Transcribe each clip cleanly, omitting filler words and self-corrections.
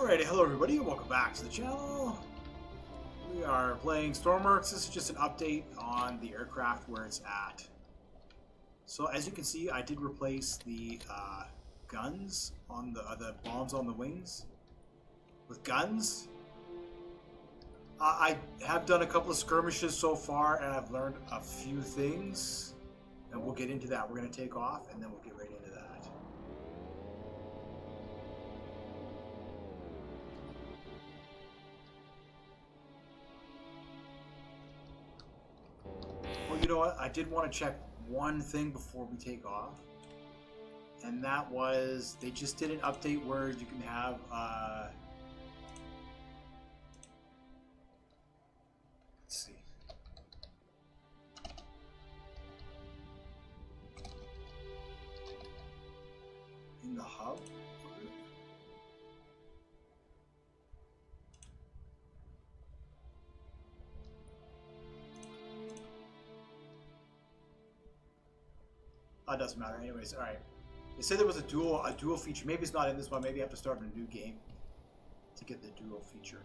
Alrighty, hello everybody, and welcome back to the channel. We are playing Stormworks. This is just an update on the aircraft where it's at. So as you can see, I did replace the guns on the bombs on the wings with guns. I have done a couple of skirmishes so far, and I've learned a few things, and we'll get into that. We're going to take off, and then we'll get right into that. Well, you know what? I did want to check one thing before we take off, and that was they just did an update where you can have let's see. In the hub. Oh, it doesn't matter. Anyways, all right. They said there was a dual feature. Maybe it's not in this one. Maybe I have to start a new game to get the dual feature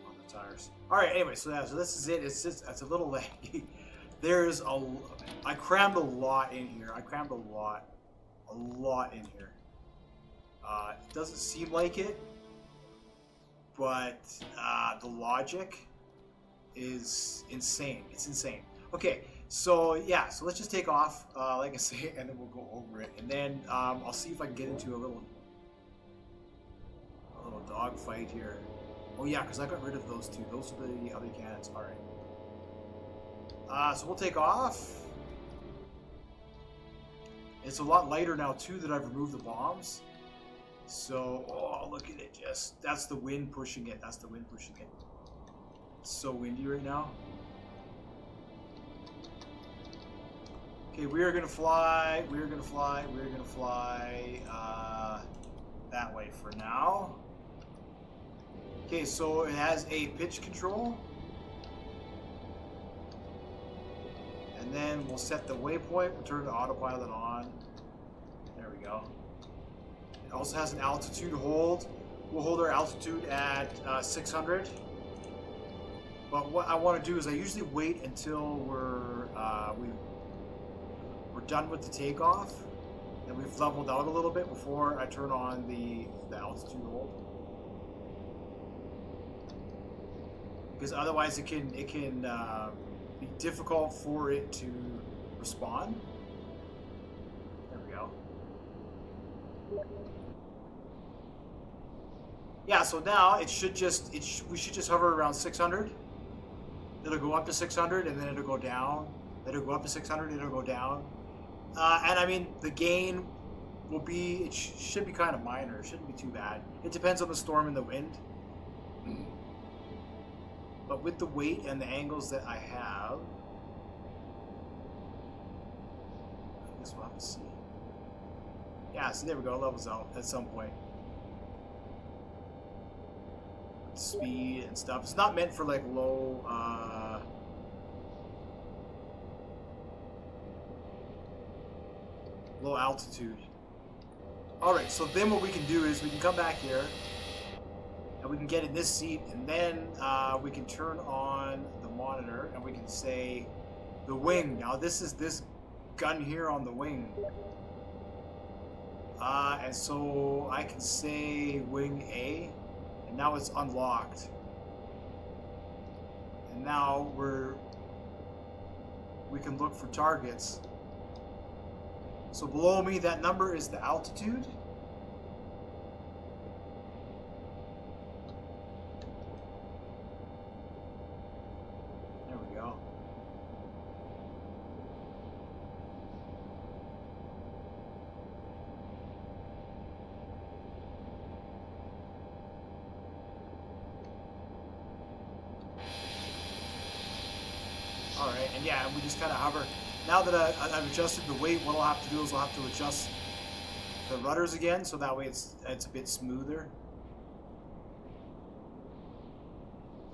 on the tires. All right. Anyway, so this is it. It's a little laggy. I crammed a lot in here. I crammed a lot in here. It doesn't seem like it, but the logic is insane. It's insane. Okay. So yeah, so let's just take off, like I say, and then we'll go over it, and then I'll see if I can get into a little dog fight here. Oh yeah, because I got rid of those two. Those are the other cannons. All right. So we'll take off. It's a lot lighter now too that I've removed the bombs. So oh, look at it! That's the wind pushing it. That's the wind pushing it. It's so windy right now. Okay, we are gonna fly that way for now. Okay, so it has a pitch control. And then we'll set the waypoint, we'll turn the autopilot on. There we go. It also has an altitude hold. We'll hold our altitude at 600. But what I want to do is I usually wait until we're done with the takeoff and we've leveled out a little bit before I turn on the altitude hold, because otherwise it can be difficult for it to respond. There we go. Yeah, so now we should just hover around 600. It'll go up to 600 and then it'll go down. It'll go up to 600, it'll go down. And I mean, the gain will be, it should be kind of minor. It shouldn't be too bad. It depends on the storm and the wind. But with the weight and the angles that I have, I guess we'll have to see. Yeah, so there we go, it levels out at some point. Speed and stuff. It's not meant for like low, low altitude. Alright, so then what we can do is we can come back here and we can get in this seat, and then we can turn on the monitor and we can say the wing. Now this is this gun here on the wing. And so I can say wing A, and now it's unlocked. And now we can look for targets. So below me, that number is the altitude. There we go. All right, and yeah, we just kind of hover. Now that I've adjusted the weight, what I'll have to do is I'll have to adjust the rudders again, so that way it's a bit smoother.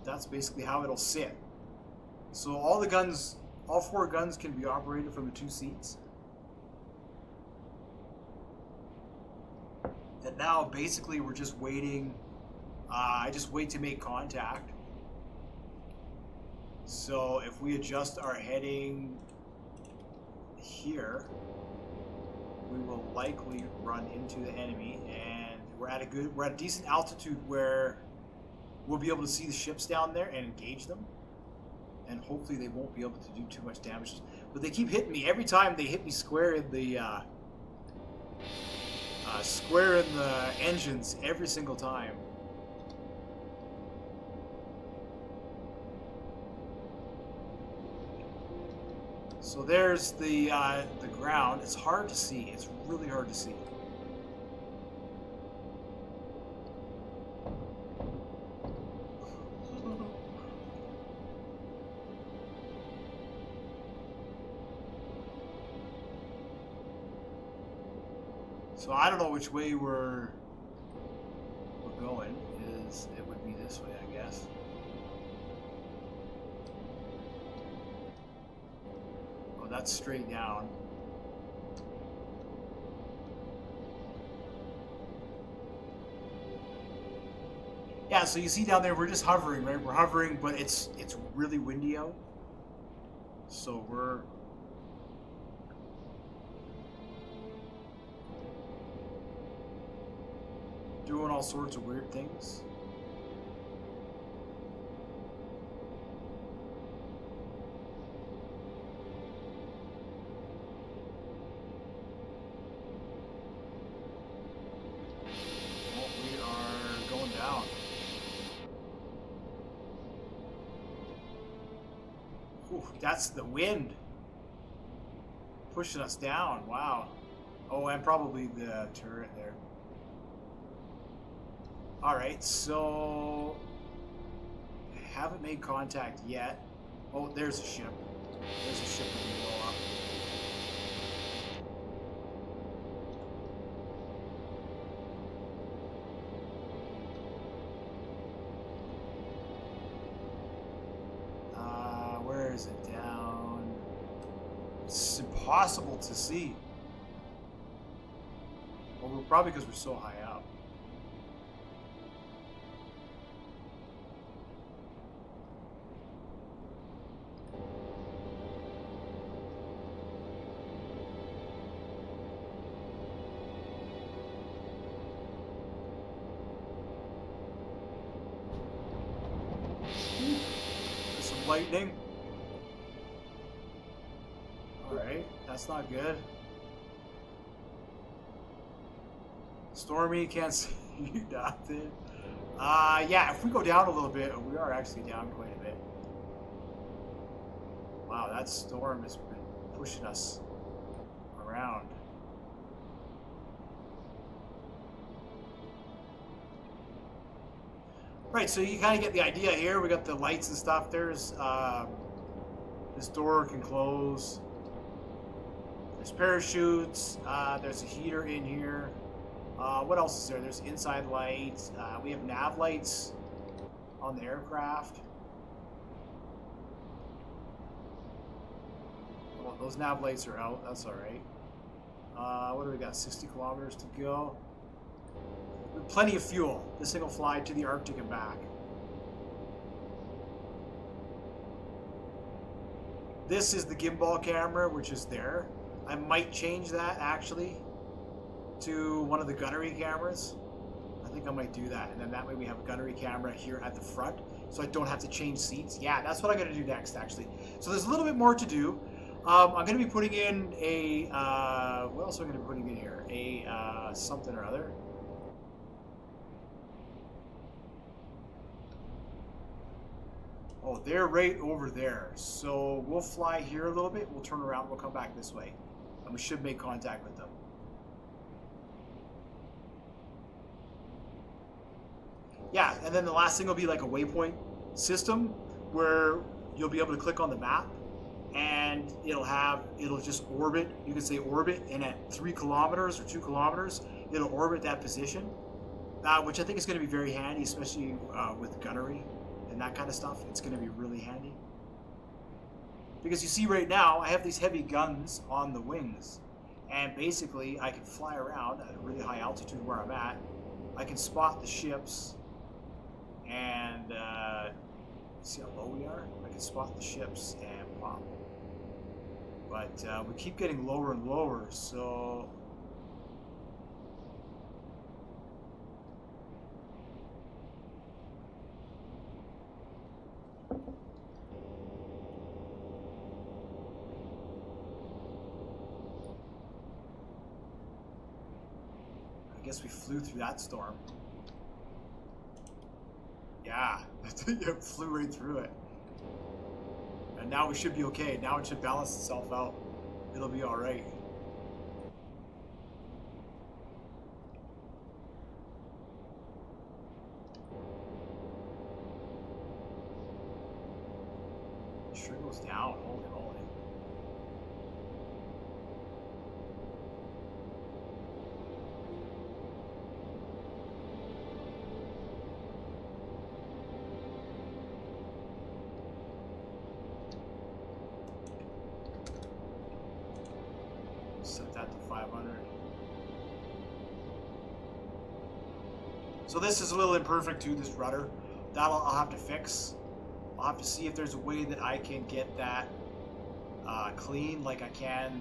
That's basically how it'll sit. So all four guns can be operated from the two seats. And now basically we're just waiting. I just wait to make contact. So if we adjust our heading here, we will likely run into the enemy, and we're at a decent altitude where we'll be able to see the ships down there and engage them, and hopefully they won't be able to do too much damage. But they keep hitting me every time. They hit me square in the engines every single time. So there's the ground. It's hard to see. It's really hard to see. So I don't know which way we're going. It would be this way, I guess. Oh, that's straight down. Yeah, so you see down there, we're just hovering, right? We're hovering, but it's really windy out. So we're doing all sorts of weird things. Well, we are going down. Whew, that's the wind pushing us down. Wow. Oh, and probably the turret there. Alright, so haven't made contact yet. Oh, there's a ship. There's a ship we can blow up. Where is it? Down. It's impossible to see. Well, probably because we're so high up. Lightning. Alright, that's not good. Stormy, can't see nothing. Yeah, if we go down a little bit, we are actually down quite a bit. Wow, that storm has been pushing us around. Right, so you kind of get the idea here. We got the lights and stuff. There's this door can close. There's parachutes. There's a heater in here. What else is there? There's inside lights. We have nav lights on the aircraft. Well, those nav lights are out. That's all right. What do we got? 60 kilometers to go. Plenty of fuel. This thing will fly to the Arctic and back. This is the gimbal camera, which is there. I might change that actually to one of the gunnery cameras. I think I might do that, and then that way we have a gunnery camera here at the front, so I don't have to change seats. Yeah, that's what I'm going to do next, actually. So there's a little bit more to do. I'm going to be putting in a what else am I going to be putting in here? A something or other. Oh, they're right over there. So we'll fly here a little bit. We'll turn around. We'll come back this way. And we should make contact with them. Yeah, and then the last thing will be like a waypoint system where you'll be able to click on the map and it'll just orbit. You can say orbit, and at 3 kilometers or 2 kilometers, it'll orbit that position, which I think is going to be very handy, especially with gunnery and that kind of stuff. It's going to be really handy. Because you see right now, I have these heavy guns on the wings. And basically, I can fly around at a really high altitude where I'm at. I can spot the ships, and see how low we are? I can spot the ships and pop. But we keep getting lower and lower, so... I guess we flew through that storm. Yeah, it flew right through it. And now we should be okay. Now it should balance itself out. It'll be alright. Sure goes down. Holy moly. Set that to 500. So this is a little imperfect too, this rudder. That'll I'll have to fix. I'll have to see if there's a way that I can get that clean like I can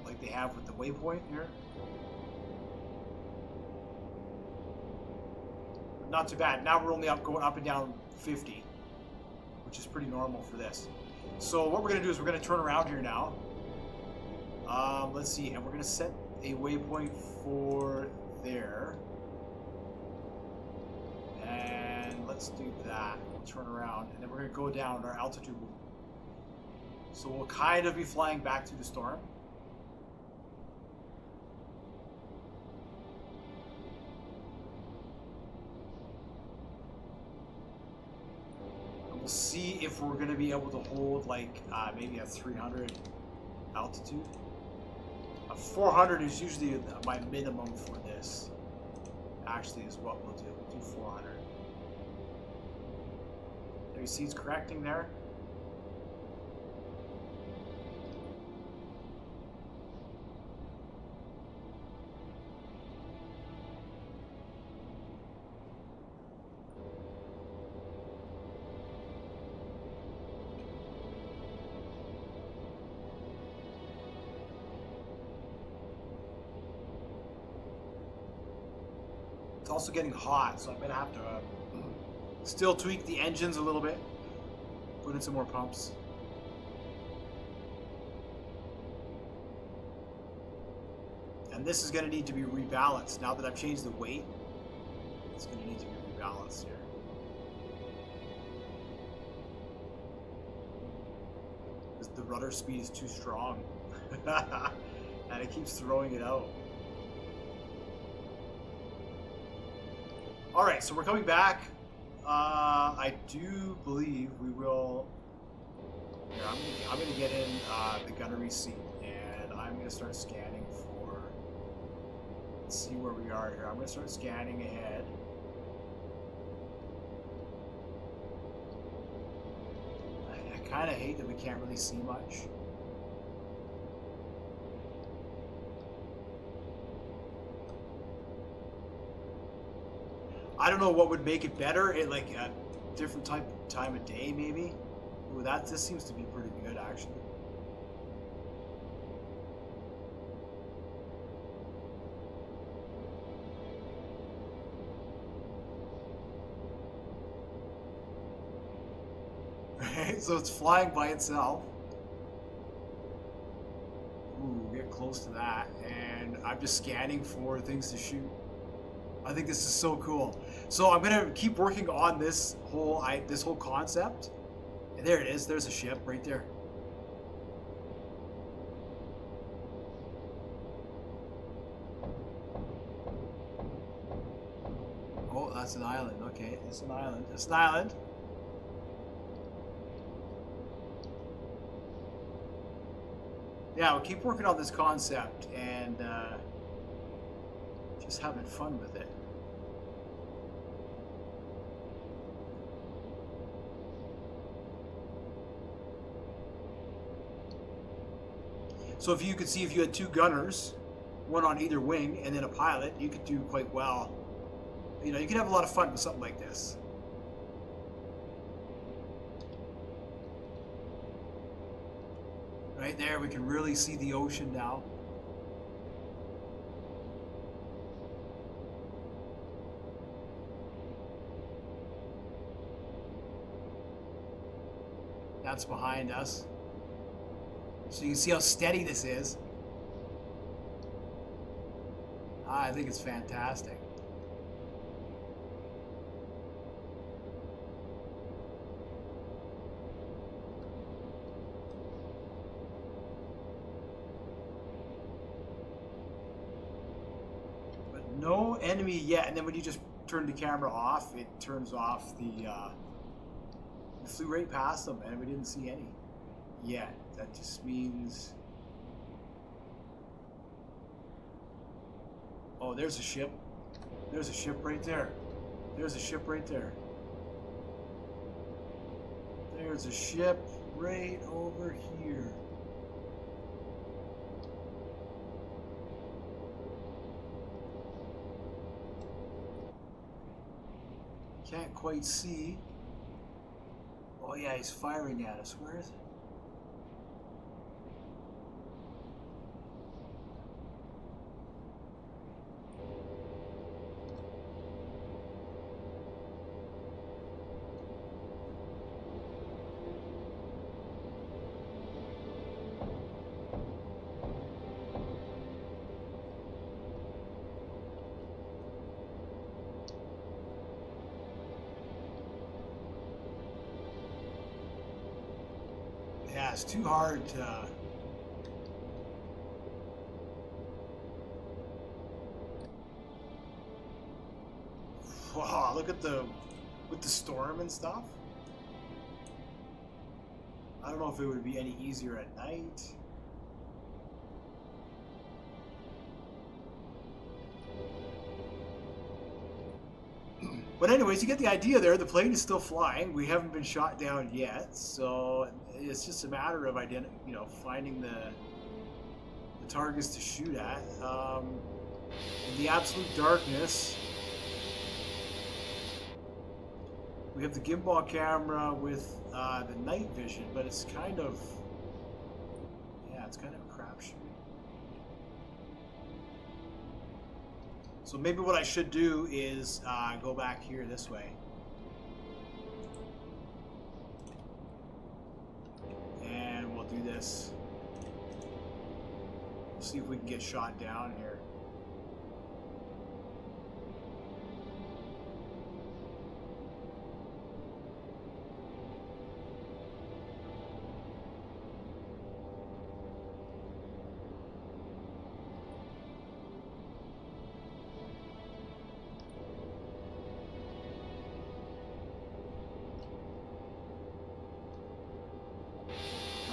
like they have with the waypoint here. Not too bad. Now we're only going up and down 50, which is pretty normal for this. So what we're gonna do is we're gonna turn around here now. Let's see, and we're gonna set a waypoint for there. And let's do that. We'll turn around, and then we're gonna go down our altitude. So we'll kind of be flying back through the storm. And we'll see if we're gonna be able to hold like maybe a 300 altitude. A 400 is usually my minimum for this. Actually, is what we'll do. We'll do 400. There you see it's correcting there. It's also getting hot, so I'm gonna have to still tweak the engines a little bit, put in some more pumps. And this is gonna need to be rebalanced. Now that I've changed the weight, it's gonna need to be rebalanced here. Because the rudder speed is too strong. And it keeps throwing it out. Alright, so we're coming back. I do believe we will... Here, I'm gonna get in the gunnery seat, and I'm gonna start scanning for... Let's see where we are here. I'm gonna start scanning ahead. I kind of hate that we can't really see much. I don't know what would make it better. It like a different time of day, maybe. Ooh, this seems to be pretty good, actually. Right, so it's flying by itself. Ooh, get close to that, and I'm just scanning for things to shoot. I think this is so cool. So I'm gonna keep working on this whole concept. And there it is. There's a ship right there. Oh, that's an island. Okay, that's an island. That's an island. Yeah, we'll keep working on this concept and just having fun with it. So if you could see if you had two gunners, one on either wing, and then a pilot, you could do quite well. You know, you could have a lot of fun with something like this. Right there, we can really see the ocean now. That's behind us. So you can see how steady this is. I think it's fantastic. But no enemy yet. And then when you just turn the camera off, it turns off the... we flew right past them and we didn't see any yet. That just means... Oh, there's a ship. There's a ship right there. There's a ship right there. There's a ship right over here. Can't quite see. Oh yeah, he's firing at us. Where is it? Yeah, it's too hard to... Wow, look at the... with the storm and stuff. I don't know if it would be any easier at night. But anyways, you get the idea there. The plane is still flying. We haven't been shot down yet, so it's just a matter of finding the targets to shoot at. In the absolute darkness, we have the gimbal camera with the night vision, but it's kind of a crapshoot. So maybe what I should do is go back here this way. And we'll do this. We'll see if we can get shot down here.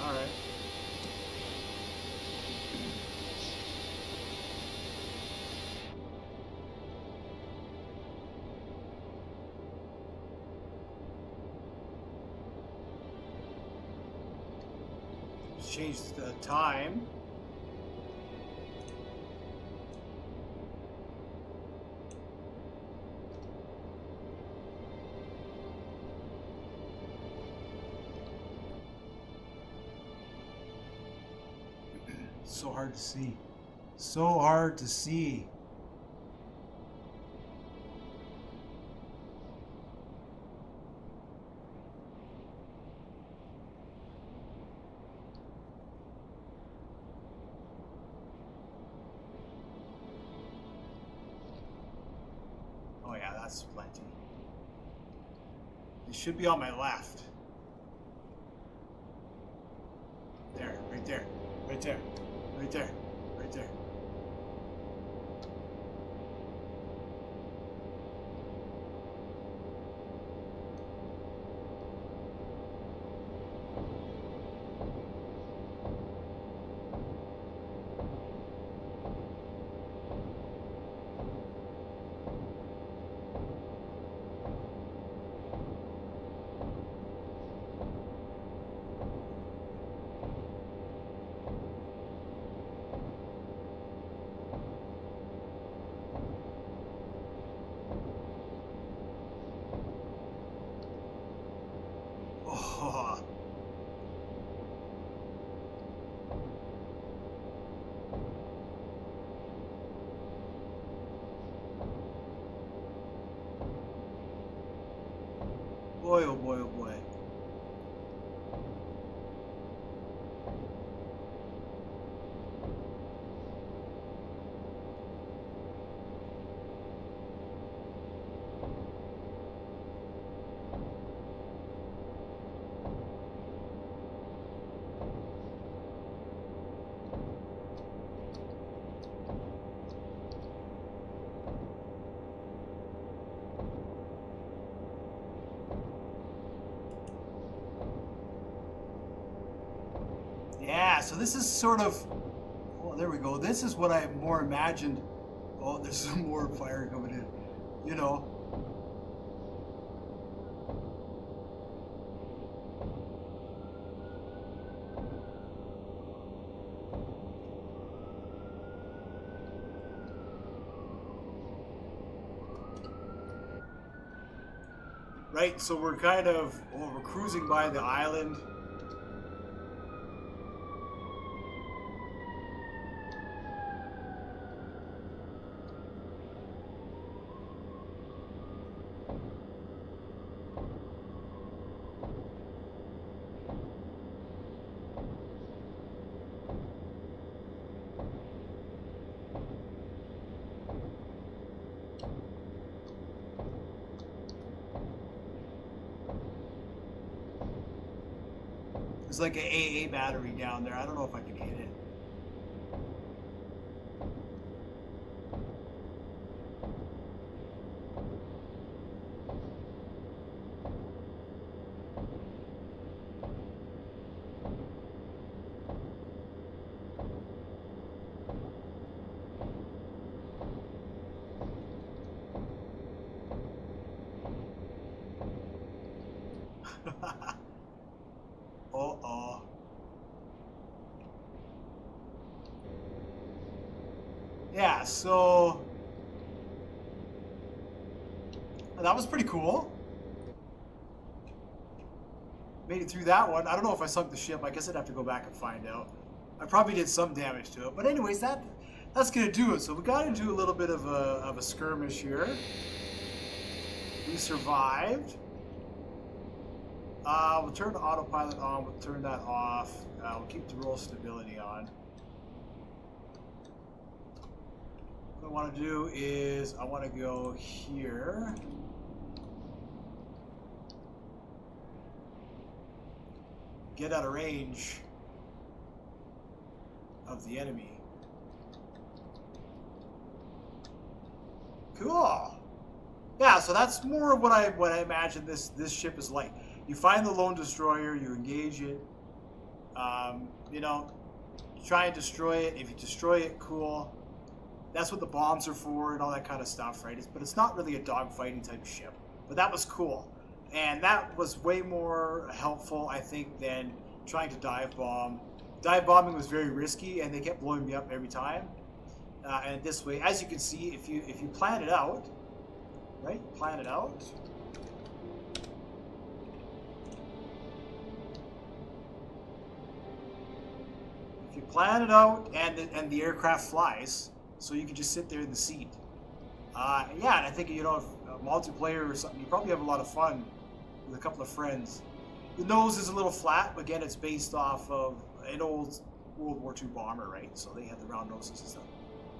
Alright. Change the time. So hard to see. So hard to see. Oh yeah, that's plenty. It should be on my left. There, right there, right there. Right there, right there. Boy, oh boy, oh boy. Yeah, so this is sort of, oh, there we go. This is what I more imagined. Oh, there's some more fire coming in. You know. Right, so we're kind of, oh, we're cruising by the island. There's like an AA battery down there. I don't know if I can hit it. Uh-oh. Yeah, so that was pretty cool. Made it through that one. I don't know if I sunk the ship. I guess I'd have to go back and find out. I probably did some damage to it. But anyways, that's going to do it. So we got into a little bit of a skirmish here. We survived. We'll turn the autopilot on. We'll turn that off. We'll keep the roll stability on. What I want to do is I want to go here. Get out of range of the enemy. Cool. Yeah, so that's more of what I imagine this ship is like. You find the lone destroyer, you engage it. You know, try and destroy it. If you destroy it, cool. That's what the bombs are for and all that kind of stuff, right? But it's not really a dogfighting type of ship. But that was cool. And that was way more helpful, I think, than trying to dive bomb. Dive bombing was very risky, and they kept blowing me up every time. And this way, as you can see, if you plan it out, right? Plan it out. If you plan it out, and the aircraft flies, so you can just sit there in the seat. Yeah, and I think, you know, if multiplayer or something, you probably have a lot of fun with a couple of friends. The nose is a little flat. Again, it's based off of an old World War II bomber, right? So they had the round noses and stuff.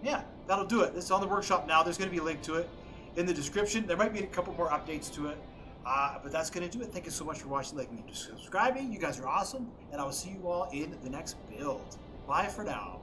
Yeah, that'll do it. It's on the workshop now. There's going to be a link to it in the description. There might be a couple more updates to it. But that's going to do it. Thank you so much for watching, liking, and subscribing. You guys are awesome. And I will see you all in the next build. Bye for now.